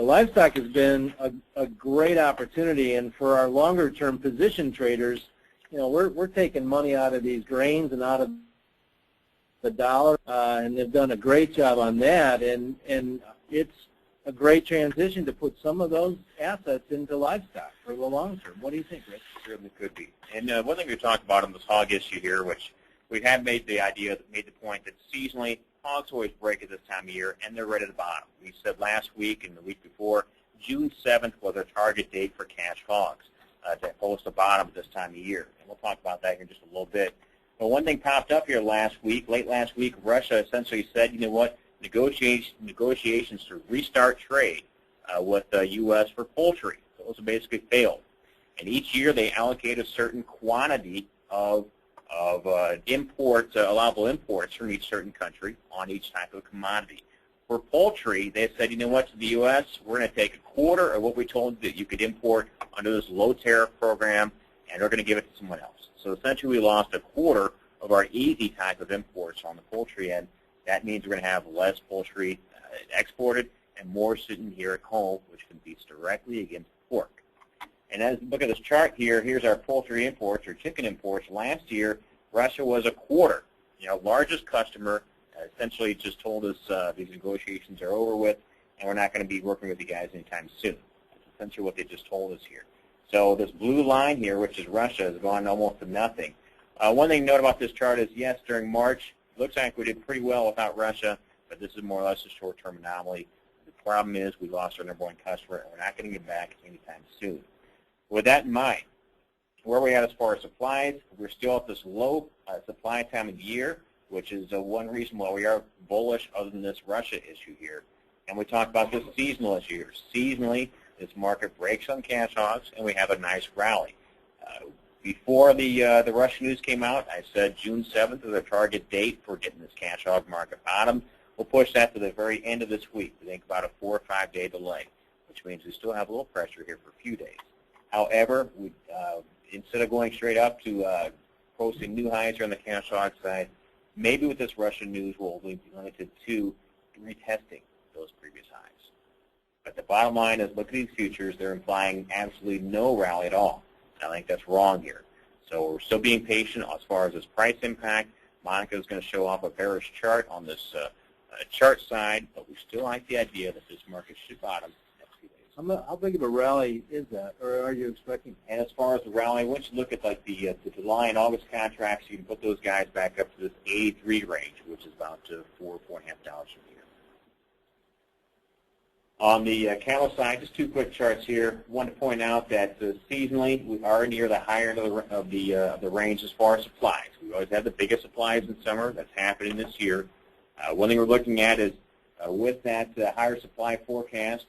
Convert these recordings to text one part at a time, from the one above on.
livestock has been a great opportunity, and for our longer-term position traders, you know, we're taking money out of these grains and out of the dollar, and they've done a great job on that, and it's a great transition to put some of those assets into livestock for the long term. What do you think, Rich? Certainly could be. And one thing we talked about on this hog issue here, which we have made the point that seasonally hogs always break at this time of year, and they're right at the bottom. We said last week and the week before, June 7th was our target date for cash hogs to post the bottom at this time of year. And we'll talk about that here in just a little bit. But one thing popped up here late last week, Russia essentially said, you know what, negotiations to restart trade with the U.S. for poultry. Those have basically failed. And each year they allocate a certain quantity of allowable imports from each certain country on each type of commodity. For poultry, they said, you know what, to the U.S., we're going to take a quarter of what we told you that you could import under this low tariff program, and we're going to give it to someone else. So essentially we lost a quarter of our easy type of imports on the poultry end. That means we're going to have less poultry exported and more sitting here at home, which competes directly against pork. And as you look at this chart here, here's our poultry imports or chicken imports. Last year, Russia was a quarter. You know, largest customer essentially just told us these negotiations are over with, and we're not going to be working with you guys anytime soon. That's essentially what they just told us here. So this blue line here, which is Russia, has gone almost to nothing. One thing to note about this chart is, yes, during March, it looks like we did pretty well without Russia, but this is more or less a short-term anomaly. The problem is we lost our #1 customer, and we're not going to get back anytime soon. With that in mind, where are we at as far as supplies? We're still at this low supply time of year, which is one reason why we are bullish other than this Russia issue here. And we talked about this seasonal issue here. Seasonally, this market breaks on cash hogs, and we have a nice rally. Before the Russian news came out, I said June 7th is our target date for getting this cash hog market bottom. We'll push that to the very end of this week. We think about a 4 or 5 day delay, which means we still have a little pressure here for a few days. However, we, instead of going straight up to posting new highs here on the cash hog side, maybe with this Russian news we'll be limited to retesting those previous highs. But the bottom line is, look at these futures. They're implying absolutely no rally at all. I think that's wrong here. So we're still being patient as far as this price impact. Monica is going to show off a bearish chart on this chart side, but we still like the idea that this market should bottom next few days. How big of a rally is that, or are you expecting? And as far as the rally, once you look at like the July and August contracts, you can put those guys back up to this 83 range, which is about $4, $4.50 from here. On the cattle side, just two quick charts here. One to point out that seasonally we are near the higher end of the range as far as supplies. We always have the biggest supplies in summer. That's happening this year. One thing we're looking at is with that higher supply forecast,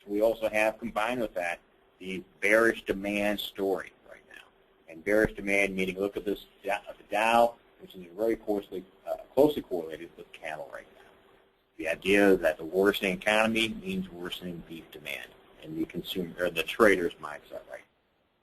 we also have combined with that the bearish demand story right now. And bearish demand meaning, look at this, the Dow, which is very closely correlated with cattle right now. The idea that the worsening economy means worsening beef demand, and the consumer or the trader's mindset right now.